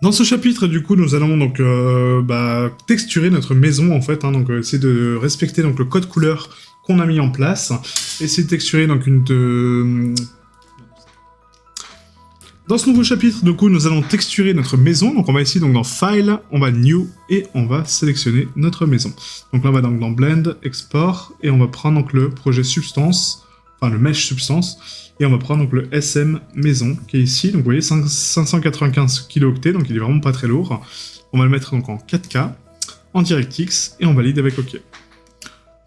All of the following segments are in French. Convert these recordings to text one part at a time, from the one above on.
Dans ce chapitre, du coup, nous allons donc texturer notre maison, en fait, hein, donc essayer de respecter donc le code couleur qu'on a mis en place, essayer de texturer donc Dans ce nouveau chapitre, du coup, nous allons texturer notre maison, donc on va ici donc dans File, on va New, et on va sélectionner notre maison. Donc là, on va donc dans Blend, Export, et on va prendre donc le projet Substance, enfin le Mesh Substance, et on va prendre donc le SM Maison, qui est ici, donc vous voyez, 595 kilo-octets, donc il est vraiment pas très lourd. On va le mettre donc en 4K, en DirectX, et on valide avec OK.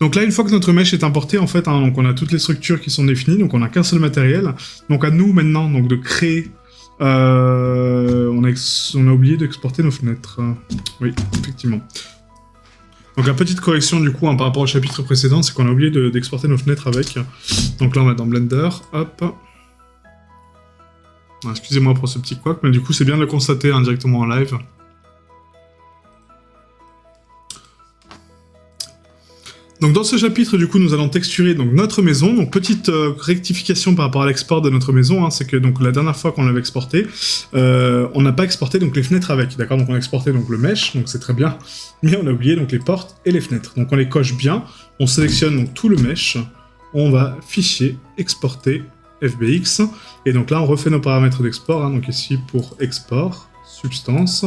Donc là, une fois que notre mesh est importé, en fait, hein, donc on a toutes les structures qui sont définies, donc on n'a qu'un seul matériel. Donc à nous maintenant donc de créer... on a oublié d'exporter nos fenêtres. Oui, effectivement. Donc la petite correction du coup hein, par rapport au chapitre précédent, c'est qu'on a oublié d'exporter nos fenêtres avec. Donc là on va dans Blender, hop. Excusez-moi pour ce petit couac, mais du coup c'est bien de le constater hein, directement en live. Donc dans ce chapitre, du coup, nous allons texturer donc notre maison. Donc petite rectification par rapport à l'export de notre maison, hein, c'est que donc la dernière fois qu'on l'avait exporté, on n'a pas exporté donc les fenêtres avec, d'accord. Donc on a exporté donc le mesh, donc c'est très bien, mais on a oublié donc les portes et les fenêtres. Donc on les coche bien, on sélectionne donc tout le mesh, on va fichier, exporter, FBX, et donc là on refait nos paramètres d'export. Hein, donc ici pour export, substance,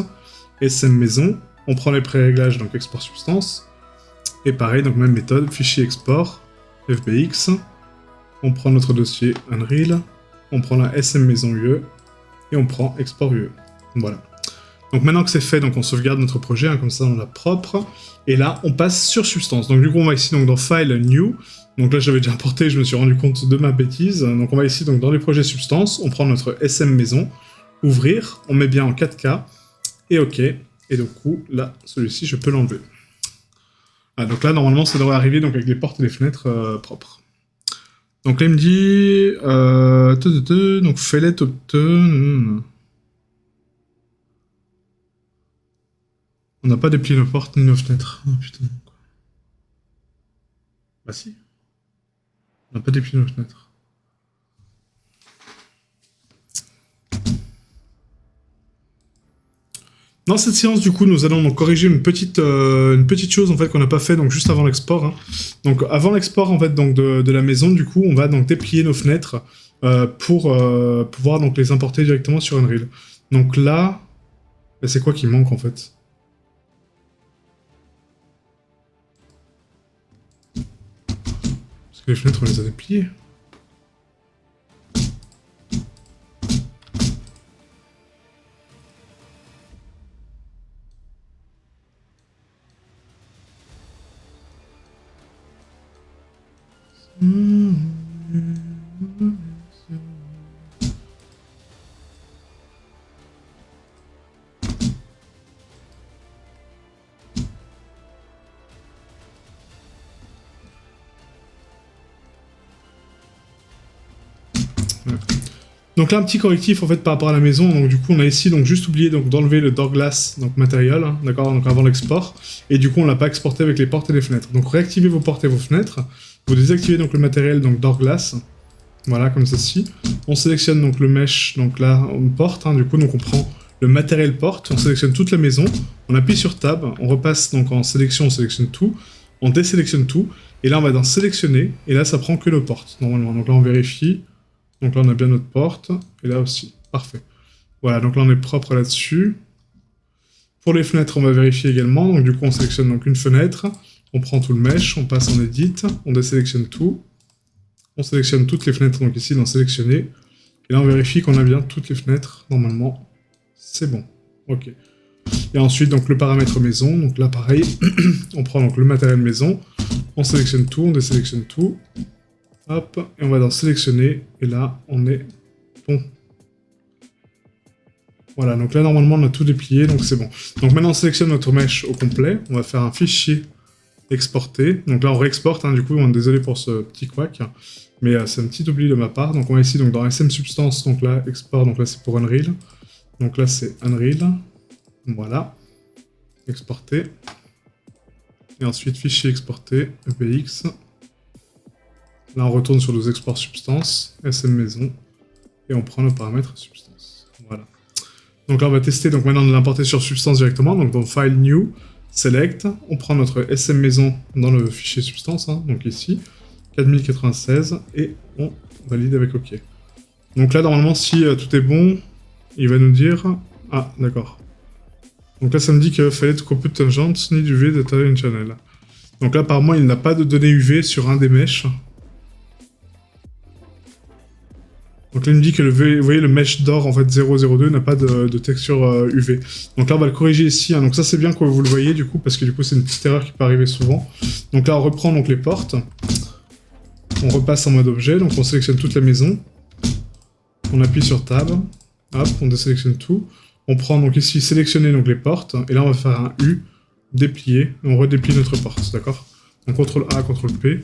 SM maison, on prend les pré-réglages donc export substance. Et pareil, donc même méthode, fichier export, FBX, on prend notre dossier Unreal, on prend la SM maison UE, et on prend export UE. Voilà. Donc maintenant que c'est fait, donc on sauvegarde notre projet, hein, comme ça on l'a propre, et là on passe sur Substance. Donc du coup on va ici donc, dans File, New, donc là j'avais déjà importé, je me suis rendu compte de ma bêtise, donc on va ici donc dans les projets Substance, on prend notre SM maison, ouvrir, on met bien en 4K, et OK, et du coup là, celui-ci je peux l'enlever. Ah, donc là, normalement, ça devrait arriver donc, avec les portes et les fenêtres propres. Donc là, il me dit... donc, fallait on n'a pas déplié nos portes ni nos fenêtres. Oh, putain. Bah si. On n'a pas déplié nos fenêtres. Dans cette séance, du coup, nous allons donc corriger une petite chose en fait qu'on n'a pas fait donc juste avant l'export. Hein. Donc avant l'export en fait donc de la maison, du coup, on va donc déplier nos fenêtres pour pouvoir donc les importer directement sur Unreal. Donc là, c'est quoi qui manque en fait? Parce que les fenêtres on les a dépliées. Donc là, un petit correctif en fait par rapport à la maison. Donc du coup, on a ici donc juste oublié donc d'enlever le door glass donc matériel, hein, d'accord, donc avant l'export. Et du coup, on l'a pas exporté avec les portes et les fenêtres. Donc réactivez vos portes et vos fenêtres. Vous désactivez donc le matériel donc door glass. Voilà, comme ceci. On sélectionne donc le mesh. Donc là, on porte. Hein, du coup, donc on prend le matériel porte. On sélectionne toute la maison. On appuie sur Tab. On repasse donc en sélection. On sélectionne tout. On désélectionne tout. Et là, on va dans sélectionner. Et là, ça prend que le porte normalement. Donc là, on vérifie. Donc là, on a bien notre porte, et là aussi. Parfait. Voilà, donc là, on est propre là-dessus. Pour les fenêtres, on va vérifier également. Donc du coup, on sélectionne donc une fenêtre, on prend tout le mesh, on passe en Edit, on désélectionne tout. On sélectionne toutes les fenêtres, donc ici, dans Sélectionner. Et là, on vérifie qu'on a bien toutes les fenêtres. Normalement, c'est bon. OK. Et ensuite, donc le paramètre maison. Donc là, pareil, on prend donc le matériel maison, on sélectionne tout, on désélectionne tout. Hop, et on va dans sélectionner, et là, on est bon. Voilà, donc là, normalement, on a tout déplié, donc c'est bon. Donc maintenant, on sélectionne notre mesh au complet, on va faire un fichier exporter. Donc là, on réexporte, hein, du coup, on est désolé pour ce petit couac, mais c'est un petit oubli de ma part. Donc on va ici, donc dans SM Substance, donc là, export, donc là, c'est pour Unreal. Donc là, c'est Unreal. Voilà. Exporter. Et ensuite, fichier exporter, EPX. Là, on retourne sur nos exports substance, SM maison, et on prend le paramètre substance. Voilà. Donc là, on va tester, donc maintenant on l'a importé sur Substance directement, donc dans File New, Select, on prend notre SM maison dans le fichier Substance, hein, donc ici, 4096, et on valide avec OK. Donc là, normalement, si tout est bon, il va nous dire... Ah, d'accord. Donc là, ça me dit que fallait to compute tangent, need UV data in channel. Donc là, apparemment, il n'a pas de données UV sur un des meshes. Donc là, il me dit que vous voyez, le mesh d'or, en fait, 002 n'a pas de texture UV. Donc là, on va le corriger ici. Hein. Donc ça, c'est bien que vous le voyez, du coup, parce que du coup, c'est une petite erreur qui peut arriver souvent. Donc là, on reprend donc les portes. On repasse en mode objet. Donc on sélectionne toute la maison. On appuie sur Tab. Hop, on désélectionne tout. On prend donc ici, sélectionner donc les portes. Et là, on va faire un U, déplier. Et on redéplie notre porte, d'accord? Donc CTRL A, CTRL P.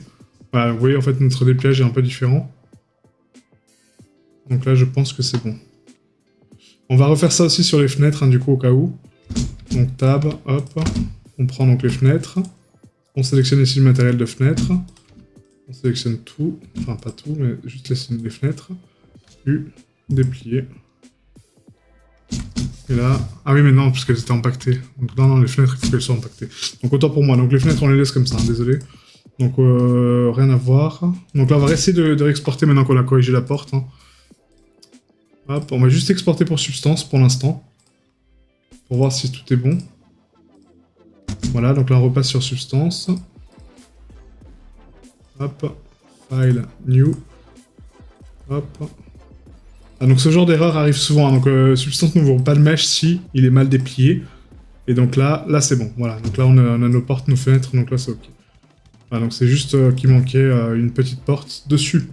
Voilà, vous voyez, en fait, notre dépliage est un peu différent. Donc là, je pense que c'est bon. On va refaire ça aussi sur les fenêtres, hein, du coup, au cas où. Donc Tab, hop. On prend donc les fenêtres. On sélectionne ici le matériel de fenêtre. On sélectionne tout. Enfin, pas tout, mais juste les fenêtres. U, déplier. Et là... Ah oui, mais non, parce qu'elles étaient impactées. Donc non, les fenêtres, il faut qu'elles soient impactées. Donc autant pour moi. Donc les fenêtres, on les laisse comme ça, hein, désolé. Donc rien à voir. Donc là, on va essayer de réexporter maintenant qu'on a corrigé la porte. Hein. Hop, on va juste exporter pour Substance pour l'instant. Pour voir si tout est bon. Voilà, donc là on repasse sur Substance. Hop, File, New. Hop. Ah, donc ce genre d'erreur arrive souvent. Hein. Donc Substance n'ouvre pas le mesh si il est mal déplié. Et donc là c'est bon. Voilà, donc là on a nos portes, nos fenêtres, donc là c'est ok. Voilà, donc c'est juste qu'il manquait une petite porte dessus.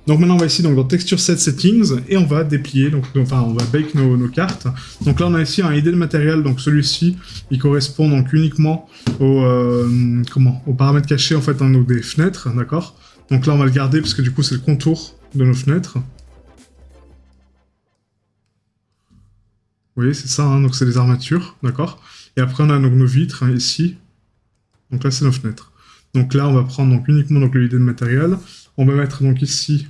Donc maintenant on va ici donc, dans Texture Set Settings et on va déplier, donc, enfin on va bake nos cartes. Donc là on a ici un hidden material, donc celui-ci il correspond donc uniquement aux paramètres cachés en fait hein, des fenêtres, d'accord. Donc là on va le garder parce que du coup c'est le contour de nos fenêtres. Vous voyez c'est ça, hein, donc c'est les armatures, d'accord. Et après on a donc nos vitres hein, ici. Donc là c'est nos fenêtres. Donc là on va prendre donc uniquement donc, le hidden material. On va mettre donc ici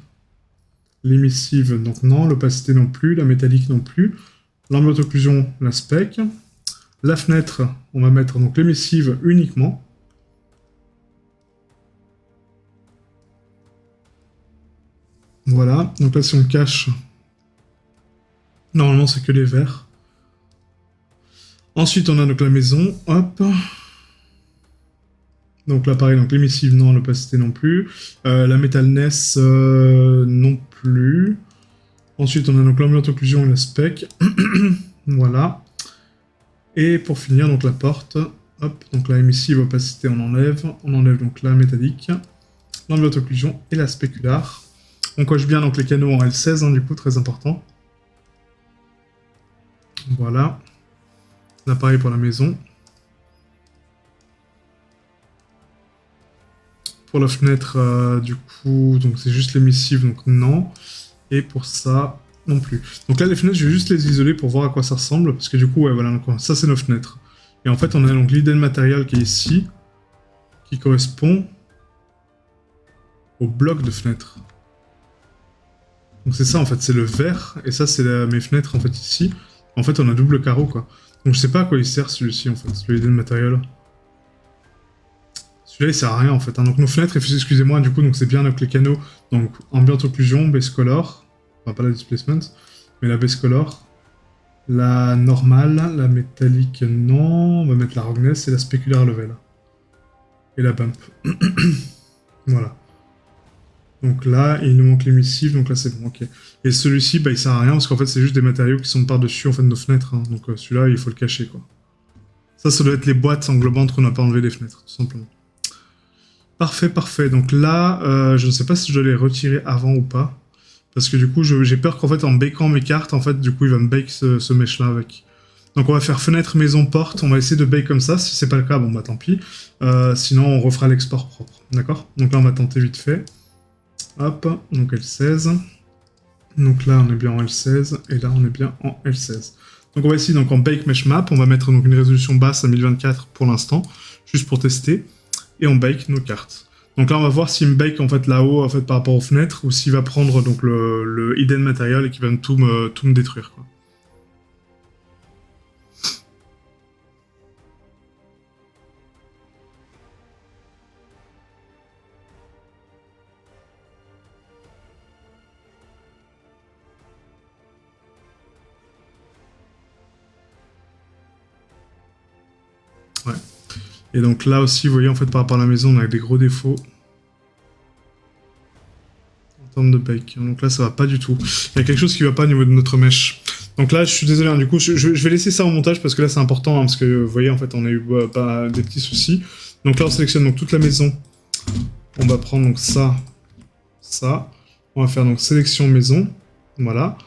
l'émissive, donc non, l'opacité non plus, la métallique non plus, l'ambient occlusion, la spec. La fenêtre, on va mettre donc l'émissive uniquement. Voilà, donc là si on cache, normalement c'est que les verts. Ensuite on a donc la maison, hop. Donc là pareil, donc l'émissive non, l'opacité non plus. La metalness non plus. Ensuite on a donc l'ambient occlusion et la spec. Voilà. Et pour finir donc la porte. Hop, donc la émissive opacité on enlève donc la métallique, l'ambient occlusion et la spécular. On coche bien donc les canaux en L16 hein, du coup très important. Voilà. Là pareil pour la maison. Pour la fenêtre, du coup, donc c'est juste l'émissive, donc non. Et pour ça, non plus. Donc là, les fenêtres, je vais juste les isoler pour voir à quoi ça ressemble, parce que du coup, ouais, voilà, donc, ça c'est nos fenêtres. Et en fait, on a donc l'hidden material qui est ici, qui correspond au bloc de fenêtre. Donc c'est ça, en fait, c'est le vert, et ça c'est mes fenêtres, en fait, ici. En fait, on a double carreau, quoi. Donc je sais pas à quoi il sert celui-ci, en fait, le hidden material. Celui-là, il sert à rien en fait. Hein. Donc nos fenêtres, excusez-moi, du coup, donc c'est bien donc, les canaux. Donc ambient occlusion, base color, enfin pas la displacement, mais la base color. La normale, la métallique, non. On va mettre la roughness et la specular level. Et la bump. Voilà. Donc là, il nous manque l'émissive, donc là c'est bon, ok. Et celui-ci, bah il sert à rien parce qu'en fait c'est juste des matériaux qui sont par-dessus en fait de nos fenêtres. Hein. Donc celui-là, il faut le cacher quoi. Ça doit être les boîtes englobantes qu'on n'a pas enlevé des fenêtres, tout simplement. Parfait, parfait. Donc là, je ne sais pas si je dois les retirer avant ou pas. Parce que du coup, j'ai peur qu'en fait, en bakant mes cartes, en fait, du coup, il va me bake ce mesh-là avec. Donc on va faire fenêtre, maison, porte. On va essayer de bake comme ça. Si c'est pas le cas, bon bah tant pis. Sinon, on refera l'export propre. D'accord? Donc là, on va tenter vite fait. Hop, donc L16. Donc là, on est bien en L16. Et là, on est bien en L16. Donc on va essayer donc en bake mesh map. On va mettre donc une résolution basse à 1024 pour l'instant. Juste pour tester. Et on bake nos cartes. Donc là, on va voir s'il me bake en fait là-haut en fait par rapport aux fenêtres ou s'il va prendre donc le hidden material et qu'il va tout me détruire quoi. Ouais. Et donc là aussi, vous voyez, en fait, par rapport à la maison, on a des gros défauts. En termes de bake. Donc là, ça va pas du tout. Il y a quelque chose qui va pas au niveau de notre mèche. Donc là, je suis désolé, hein, du coup, je vais laisser ça au montage parce que là, c'est important, hein, parce que vous voyez, en fait, on a eu pas des petits soucis. Donc là, on sélectionne donc toute la maison. On va prendre donc ça, ça. On va faire donc sélection maison. Voilà.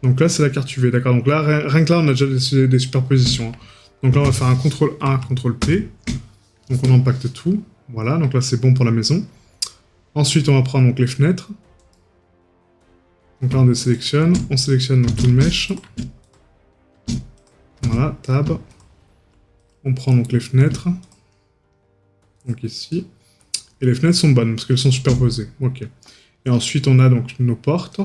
Donc là, c'est la carte UV, d'accord. Donc là, rien que là, on a déjà des superpositions. Hein. Donc là, on va faire un CTRL A, CTRL P. Donc on impacte tout. Voilà, donc là, c'est bon pour la maison. Ensuite, on va prendre donc les fenêtres. Donc là, on désélectionne. On sélectionne donc tout le mesh. Voilà, tab. On prend donc les fenêtres. Donc ici. Et les fenêtres sont bonnes parce qu'elles sont superposées. Ok. Et ensuite, on a donc nos portes.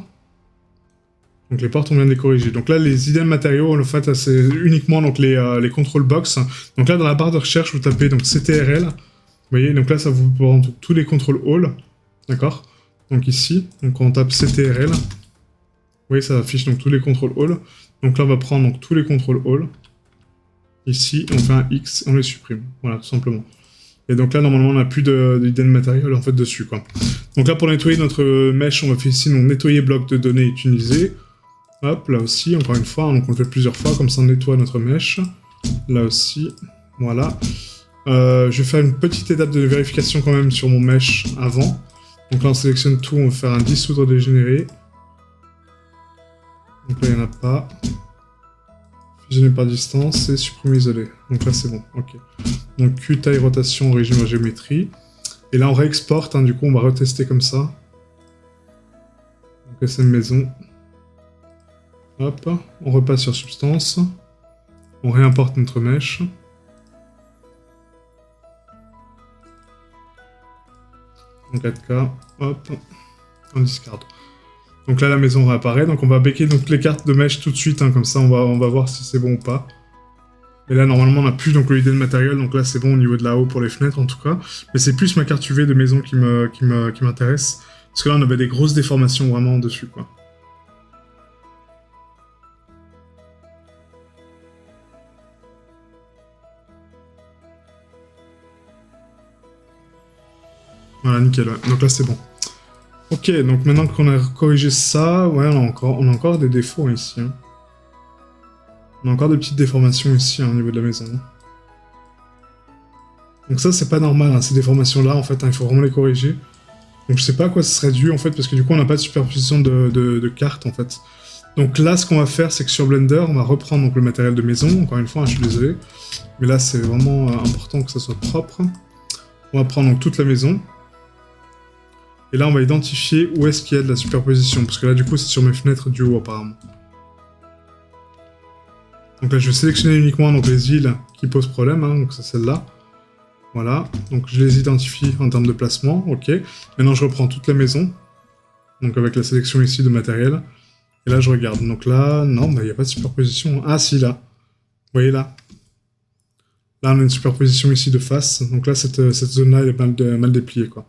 Donc les portes, on vient de les corriger. Donc là, les idées de matériaux, en fait, c'est uniquement donc, les control box. Donc là, dans la barre de recherche, vous tapez donc CTRL. Vous voyez, donc là, ça vous prend tous les control all. D'accord. Donc ici, donc on tape CTRL. Vous voyez, ça affiche donc tous les control all. Donc là, on va prendre donc tous les control all. Ici, on fait un X et on les supprime. Voilà, tout simplement. Et donc là, normalement, on n'a plus d'idée de matériel en fait dessus, quoi. Donc là, pour nettoyer notre mesh, on va faire ici donc nettoyer bloc de données utilisés. Hop, là aussi, encore une fois, donc on le fait plusieurs fois, comme ça on nettoie notre mesh. Là aussi, voilà. Je vais faire une petite étape de vérification quand même sur mon mesh avant. Donc là, on sélectionne tout, on va faire un dissoudre dégénéré. Donc là, il n'y en a pas. Fusionner par distance et supprimer isolé. Donc là, c'est bon, ok. Donc Q, taille, rotation, régime en géométrie. Et là, on réexporte, hein, du coup, on va retester comme ça. Donc SM maison. Hop, on repasse sur substance. On réimporte notre mesh. En 4K, hop, on discard. Donc là, la maison réapparaît. Donc on va backer donc, les cartes de mesh tout de suite, hein, comme ça on va voir si c'est bon ou pas. Et là, normalement, on n'a plus donc l'idée de matériel, donc là, c'est bon au niveau de la haut pour les fenêtres, en tout cas. Mais c'est plus ma carte UV de maison qui m'intéresse. Parce que là, on avait des grosses déformations vraiment dessus, quoi. Voilà, nickel, ouais. Donc là, c'est bon. Ok, donc maintenant qu'on a corrigé ça, ouais, on a encore des défauts ici. Hein. On a encore des petites déformations ici, hein, au niveau de la maison. Donc ça, c'est pas normal, hein, ces déformations-là, en fait, hein, il faut vraiment les corriger. Donc je sais pas à quoi ce serait dû, en fait, parce que du coup, on n'a pas de superposition de cartes, en fait. Donc là, ce qu'on va faire, c'est que sur Blender, on va reprendre donc, le matériel de maison, encore une fois, hein, je suis désolé. Mais là, c'est vraiment important que ça soit propre. On va prendre donc toute la maison. Et là, on va identifier où est-ce qu'il y a de la superposition, parce que là, du coup, c'est sur mes fenêtres du haut, apparemment. Donc là, je vais sélectionner uniquement donc, les villes qui posent problème, hein, donc c'est celle-là. Voilà, donc je les identifie en termes de placement, ok. Maintenant, je reprends toute la maison, donc avec la sélection ici de matériel. Et là, je regarde. Donc là, non, il n'y a pas de superposition. Ah, si, là. Vous voyez, là. Là, on a une superposition ici de face. Donc là, cette zone-là, elle est mal dépliée, quoi.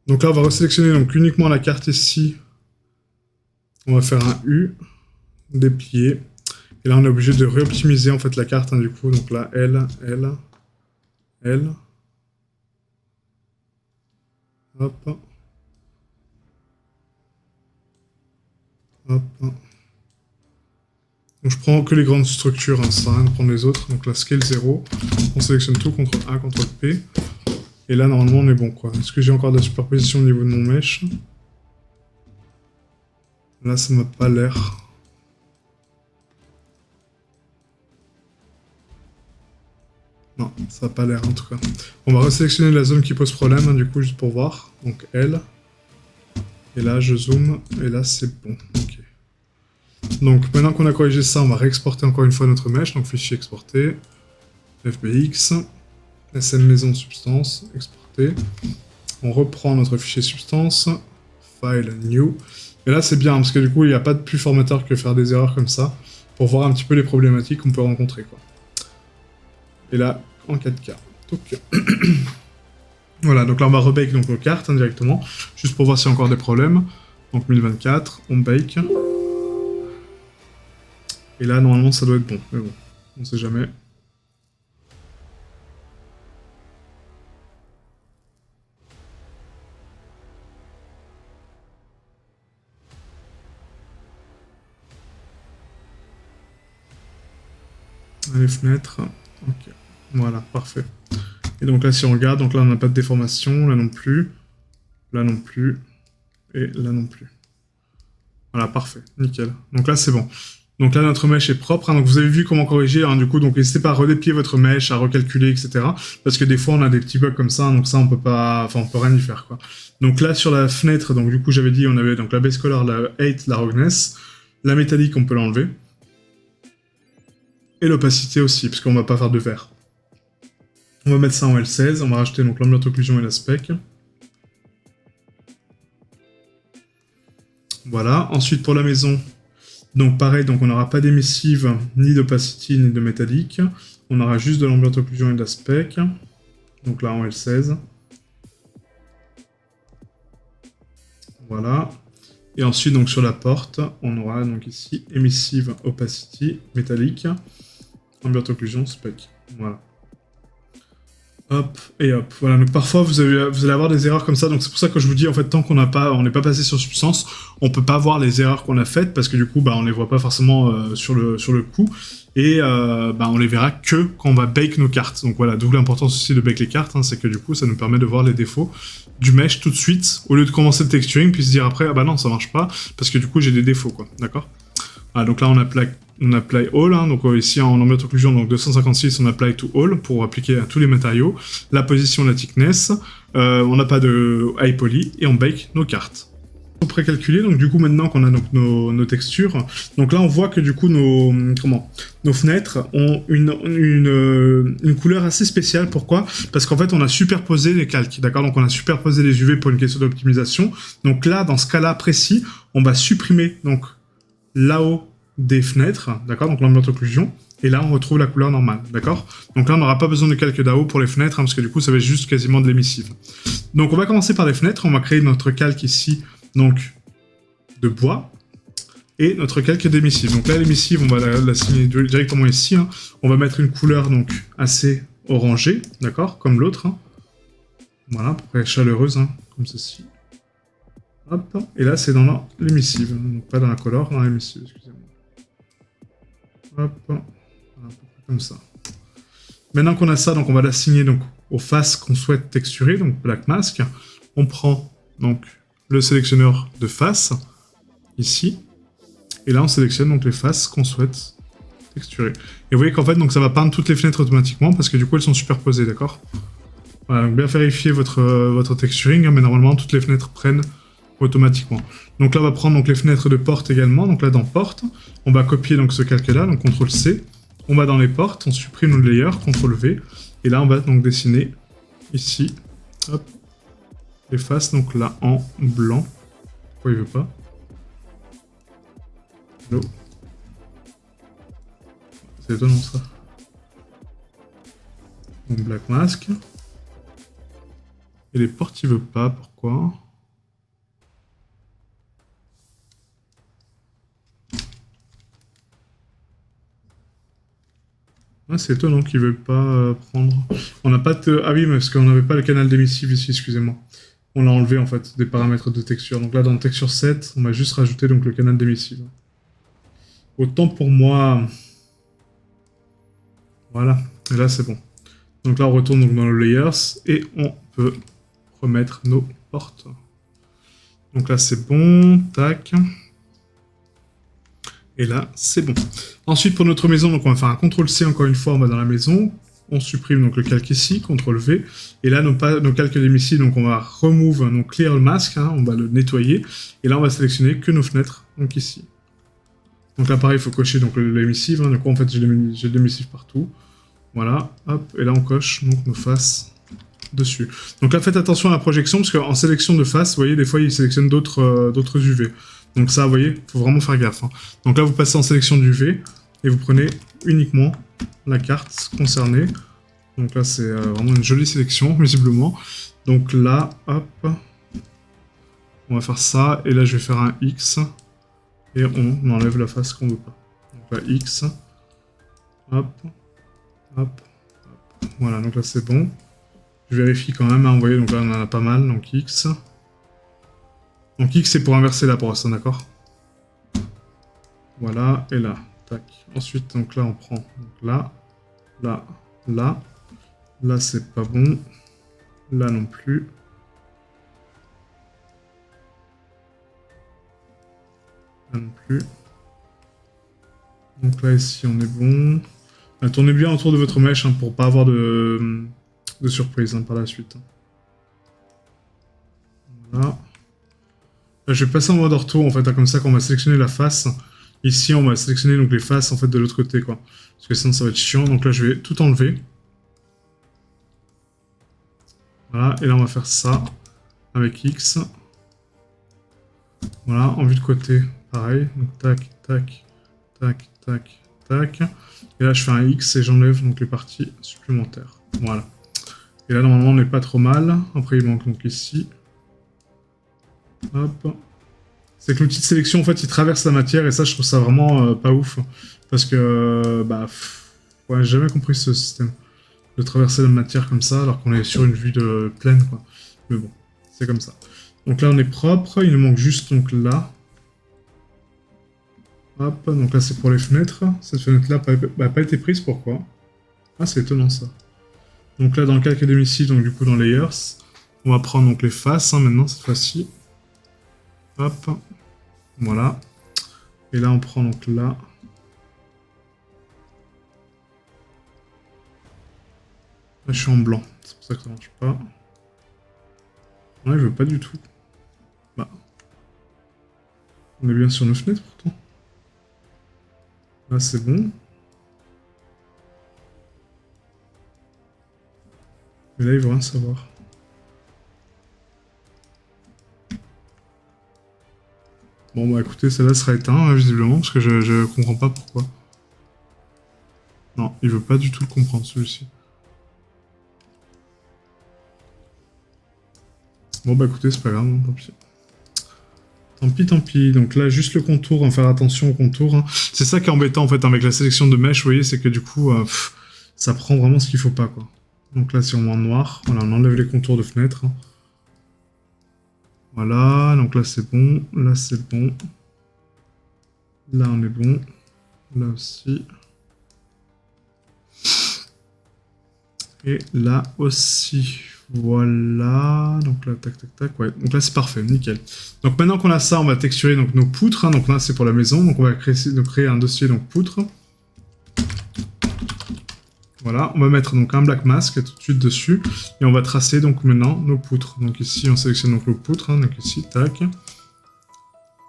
Donc là, on va resélectionner donc, uniquement la carte ici. On va faire un U, déplier. Et là, on est obligé de réoptimiser en fait la carte, hein, du coup. Donc là, L. Hop. Hop. Donc je prends que les grandes structures, hein, ça sert à rien de prendre les autres. Donc là, scale 0. On sélectionne tout, CTRL A, CTRL P. Et là, normalement, on est bon, quoi. Est-ce que j'ai encore de la superposition au niveau de mon mesh? Là, ça m'a pas l'air. Non, ça n'a pas l'air en tout cas. On va resélectionner la zone qui pose problème, hein, du coup, juste pour voir. Donc L. Et là, je zoome. Et là, c'est bon. Ok. Donc maintenant qu'on a corrigé ça, on va réexporter encore une fois notre mesh. Donc fichier exporté. FBX. SM maison substance. Exporter. On reprend notre fichier substance. File new. Et là, c'est bien, parce que du coup, il n'y a pas de plus formateur que faire des erreurs comme ça. Pour voir un petit peu les problématiques qu'on peut rencontrer, quoi. Et là, en 4K. Donc, voilà, donc là on va rebake donc, nos cartes hein, directement, juste pour voir s'il y a encore des problèmes. Donc 1024, on bake. Et là, normalement, ça doit être bon, mais bon, on sait jamais. Les fenêtres. Ok. Voilà, parfait. Et donc là, si on regarde, donc là, on n'a pas de déformation, là non plus. Là non plus. Et là non plus. Voilà, parfait. Nickel. Donc là, c'est bon. Donc là, notre mèche est propre. Hein, donc vous avez vu comment corriger. Hein, du coup, donc n'hésitez pas à redéplier votre mèche, à recalculer, etc. Parce que des fois, on a des petits bugs comme ça. Donc ça, on peut pas... Enfin, on peut rien y faire, quoi. Donc là, sur la fenêtre, donc du coup, j'avais dit, on avait donc la base color, la 8, la roughness. La métallique, on peut l'enlever. Et l'opacité aussi, parce qu'on va pas faire de vert. On va mettre ça en L16. On va rajouter donc l'ambiance occlusion et la spec. Voilà. Ensuite, pour la maison... Donc pareil, donc on n'aura pas d'émissive, ni d'opacity, ni de métallique. On aura juste de l'ambient occlusion et de la spec. Donc là en L16. Voilà. Et ensuite donc sur la porte, on aura donc ici émissive, opacity, métallique, ambient occlusion, spec. Voilà. Hop, et hop. Voilà, donc parfois vous allez avoir des erreurs comme ça, donc c'est pour ça que je vous dis, en fait, tant qu'on n'est pas passé sur Substance, on peut pas voir les erreurs qu'on a faites, parce que du coup, bah, on les voit pas forcément sur le coup, et bah, on les verra que quand on va bake nos cartes. Donc voilà, d'où l'importance aussi de bake les cartes, hein, c'est que du coup, ça nous permet de voir les défauts du mesh tout de suite, au lieu de commencer le texturing, puis se dire après, ah bah non, ça marche pas, parce que du coup, j'ai des défauts, quoi, d'accord? Voilà, donc là, on apply all, hein, donc ici en ambient occlusion, donc 256, on apply to all pour appliquer à tous les matériaux. La position, la thickness, on n'a pas de high poly, et on bake nos cartes. Précalculé, donc du coup maintenant qu'on a donc nos textures, donc là on voit que du coup nos fenêtres ont une couleur assez spéciale. Pourquoi? Parce qu'en fait on a superposé les calques, d'accord? Donc on a superposé les UV pour une question d'optimisation. Donc là, dans ce cas-là précis, on va supprimer donc là-haut des fenêtres, d'accord, donc l'ambient occlusion, et là on retrouve la couleur normale, d'accord. Donc là on n'aura pas besoin de calque d'AO pour les fenêtres, hein, parce que du coup ça va être juste quasiment de l'émissive. Donc on va commencer par les fenêtres, on va créer notre calque ici, donc de bois, et notre calque d'émissive. Donc là l'émissive, on va la signer directement ici, hein. On va mettre une couleur donc assez orangée, d'accord, comme l'autre, hein. Voilà, à peu près chaleureuse, hein, comme ceci. Hop, et là c'est dans l'émissive, donc pas dans la color, dans l'émissive, excusez-moi. Hop, voilà, comme ça. Maintenant qu'on a ça, donc on va l'assigner donc aux faces qu'on souhaite texturer, donc Black Mask. On prend donc le sélectionneur de face, ici, et là on sélectionne donc les faces qu'on souhaite texturer. Et vous voyez qu'en fait donc ça va peindre toutes les fenêtres automatiquement parce que du coup elles sont superposées, d'accord? Voilà, donc bien vérifier votre texturing, hein, mais normalement toutes les fenêtres prennent automatiquement. Donc là on va prendre donc les fenêtres de porte également, donc là dans porte, on va copier donc ce calque là, donc CTRL-C, on va dans les portes, on supprime nos layers, CTRL-V, et là on va donc dessiner ici, hop, les faces donc là en blanc. Pourquoi il veut pas? Hello. C'est étonnant ça. Donc Black Mask. Et les portes il veut pas, pourquoi? Ah, c'est étonnant qu'il ne veut pas prendre... On n'a pas de... Ah oui, mais parce qu'on n'avait pas le canal d'émissive ici, excusez-moi. On l'a enlevé, en fait, des paramètres de texture. Donc là, dans texture 7, on va juste rajouter donc, le canal d'émissive. Autant pour moi... Voilà, et là, c'est bon. Donc là, on retourne donc, dans le Layers, et on peut remettre nos portes. Donc là, c'est bon, tac... Et là, c'est bon. Ensuite, pour notre maison, donc on va faire un CTRL-C encore une fois, on va dans la maison. On supprime donc le calque ici, CTRL-V. Et là, nos calques d'émissive, donc on va remove, donc clear le masque, hein, on va le nettoyer. Et là, on va sélectionner que nos fenêtres, donc ici. Donc là, pareil, il faut cocher donc l'émissive. Hein, du coup, en fait, j'ai de l'émissive partout. Voilà, hop. Et là, on coche donc nos faces dessus. Donc là, faites attention à la projection, parce qu'en sélection de face, vous voyez, des fois, il sélectionne d'autres UV. Donc ça, vous voyez, il faut vraiment faire gaffe. Hein. Donc là, vous passez en sélection d'UV et vous prenez uniquement la carte concernée. Donc là, c'est vraiment une jolie sélection, visiblement. Donc là, hop, on va faire ça. Et là, je vais faire un X. Et on enlève la face qu'on veut pas. Donc là, X. Hop, hop, hop. Voilà, donc là, c'est bon. Je vérifie quand même, hein, vous voyez, donc là, on en a pas mal. Donc X. Donc X c'est pour inverser la brosse, d'accord? Voilà, et là, tac. Ensuite, donc là on prend donc là, là, là. Là, c'est pas bon. Là non plus. Là non plus. Donc là, ici, on est bon. Tournez bien autour de votre mèche hein, pour pas avoir de surprise hein, par la suite. Voilà. Là, je vais passer en mode ortho, en fait, hein, comme ça, quand on va sélectionner la face. Ici, on va sélectionner donc, les faces en fait, de l'autre côté, quoi. Parce que sinon, ça va être chiant. Donc là, je vais tout enlever. Voilà, et là, on va faire ça avec X. Voilà, en vue de côté, pareil. Donc, tac, tac, tac, tac, tac. Et là, je fais un X et j'enlève donc les parties supplémentaires. Voilà. Et là, normalement, on n'est pas trop mal. Après, il manque donc ici. Hop. C'est que l'outil de sélection, en fait, il traverse la matière, et ça, je trouve ça vraiment pas ouf. Parce que, ouais, j'ai jamais compris ce système. De traverser la matière comme ça, alors qu'on est sur une vue de pleine, quoi. Mais bon, c'est comme ça. Donc là, on est propre. Il nous manque juste, donc là. Hop, donc là, c'est pour les fenêtres. Cette fenêtre-là n'a pas été prise, pourquoi? Ah, c'est étonnant, ça. Donc là, dans le calque et domicile, donc du coup, dans Layers, on va prendre donc les faces, hein, maintenant, cette fois-ci. Hop. Voilà. Et là, on prend donc là. Là, je suis en blanc. C'est pour ça que ça marche pas. Ouais, je veux pas du tout. Bah. On est bien sur nos fenêtres, pourtant. Là, c'est bon. Mais là, il veut rien savoir. Bon, bah écoutez, celle-là sera éteinte, hein, visiblement, parce que je comprends pas pourquoi. Non, il veut pas du tout le comprendre, celui-ci. Bon, bah écoutez, c'est pas grave, hein, tant pis. Tant pis, tant pis. Donc là, juste le contour, hein, faire attention au contour. Hein. C'est ça qui est embêtant, en fait, avec la sélection de mèche, vous voyez, c'est que du coup, ça prend vraiment ce qu'il faut pas, quoi. Donc là, si on met en noir, voilà, on enlève les contours de fenêtre. Hein. Voilà, donc là, c'est bon. Là, c'est bon. Là, on est bon. Là aussi. Et là aussi. Voilà. Donc là, tac, tac, tac. Ouais, donc là, c'est parfait. Nickel. Donc maintenant qu'on a ça, on va texturer donc, nos poutres. Hein. Donc là, c'est pour la maison. Donc on va créer un dossier donc poutres. Voilà. On va mettre donc un black mask tout de suite dessus. Et on va tracer donc maintenant nos poutres. Donc ici, on sélectionne donc nos poutres. Hein. Donc ici, tac.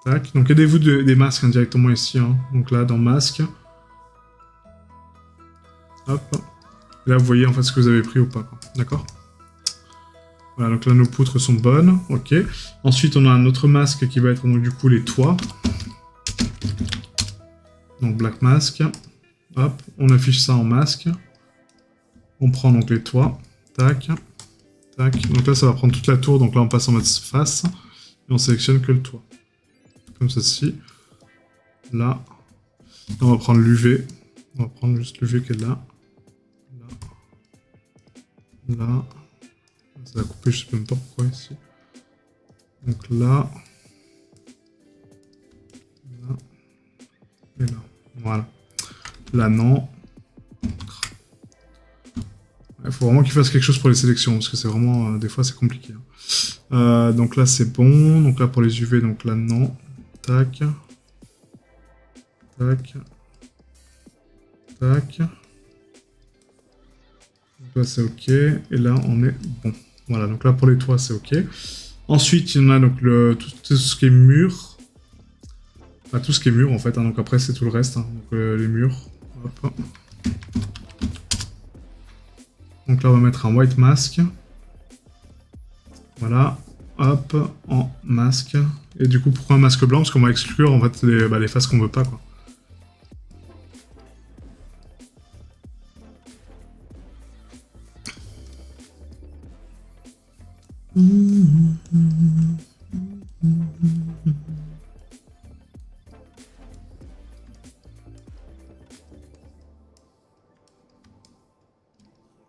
Tac. Donc aidez-vous des masques hein, directement ici. Hein. Donc là, dans masque. Hop. Et là, vous voyez en fait ce que vous avez pris ou pas. D'accord ? Voilà, donc là, nos poutres sont bonnes. Ok. Ensuite, on a un autre masque qui va être donc du coup les toits. Donc black mask. Hop, on affiche ça en masque. On prend donc les toits. Tac. Tac. Donc là, ça va prendre toute la tour. Donc là, on passe en mode face. Et on sélectionne que le toit. Comme ceci. Là. On va prendre l'UV. On va prendre juste l'UV qui est là. Là. Là. Ça va couper, je sais même pas pourquoi ici. Donc là. Là. Et là. Voilà. Là, non. Il faut vraiment qu'il fasse quelque chose pour les sélections, parce que c'est vraiment... des fois, c'est compliqué. Hein. Donc là, c'est bon. Donc là, pour les UV, donc là, non. Tac. Tac. Tac. Donc là, c'est OK. Et là, on est bon. Voilà, donc là, pour les toits, c'est OK. Ensuite, il y en a donc tout ce qui est mur. Enfin, tout ce qui est mur, en fait. Hein. Donc après, c'est tout le reste. Hein. Donc les murs. Hop. Donc là, on va mettre un white mask. Voilà. Hop, en masque. Et du coup, pourquoi un masque blanc? Parce qu'on va exclure, en fait, les faces qu'on veut pas, quoi.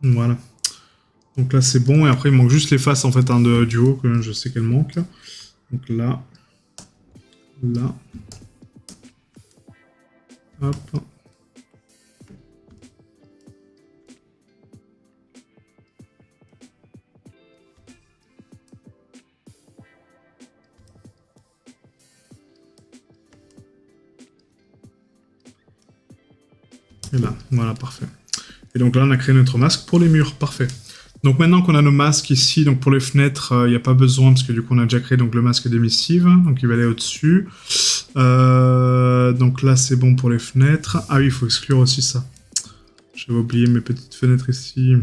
Voilà. Donc là, c'est bon. Et après, il manque juste les faces, en fait, hein, du haut, que je sais qu'elles manquent. Donc là. Là. Hop. Et là, voilà, parfait. Et donc là, on a créé notre masque pour les murs, parfait. Donc maintenant qu'on a nos masques ici, donc pour les fenêtres, il n'y a pas besoin, parce que du coup, on a déjà créé donc, le masque d'émissive, donc il va aller au-dessus. Donc là, c'est bon pour les fenêtres. Ah oui, il faut exclure aussi ça. J'avais oublié mes petites fenêtres ici.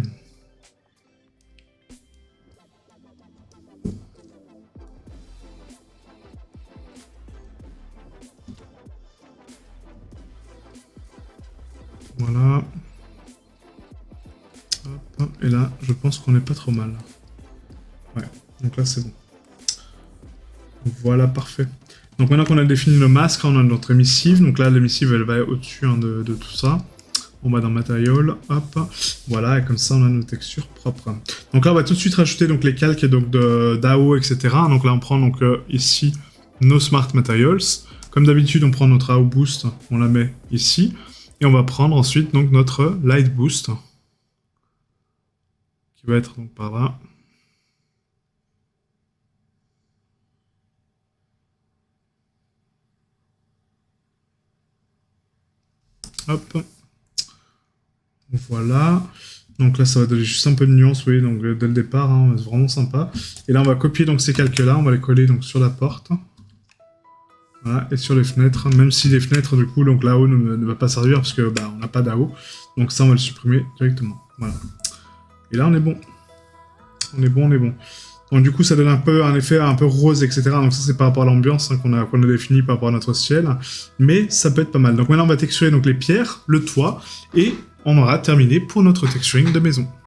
Voilà. Hop. Et là, je pense qu'on n'est pas trop mal. Ouais, donc là, c'est bon. Voilà, parfait. Donc maintenant qu'on a défini le masque, on a notre émissive. Donc là, l'émissive, elle va au-dessus hein, de tout ça. On va dans Material, hop, voilà, et comme ça, on a nos textures propres. Donc là, on va tout de suite rajouter donc, les calques donc, d'AO, etc. Donc là, on prend donc, ici nos Smart Materials. Comme d'habitude, on prend notre AO Boost, on la met ici. Et on va prendre ensuite donc, notre Light Boost, qui va être donc, par là. Hop. Voilà. Donc là, ça va donner juste un peu de nuance, vous voyez, donc dès le départ, hein, c'est vraiment sympa. Et là, on va copier donc ces calques-là, on va les coller donc sur la porte. Voilà, et sur les fenêtres, même si les fenêtres, du coup, donc là-haut ne va pas servir parce que bah, on n'a pas d'AO. Donc ça, on va le supprimer directement. Voilà. Et là, on est bon. On est bon, on est bon. Donc du coup, ça donne un peu un effet un peu rose, etc. Donc ça, c'est par rapport à l'ambiance hein, qu'on a défini par rapport à notre ciel. Mais ça peut être pas mal. Donc maintenant, on va texturer donc, les pierres, le toit, et on aura terminé pour notre texturing de maison.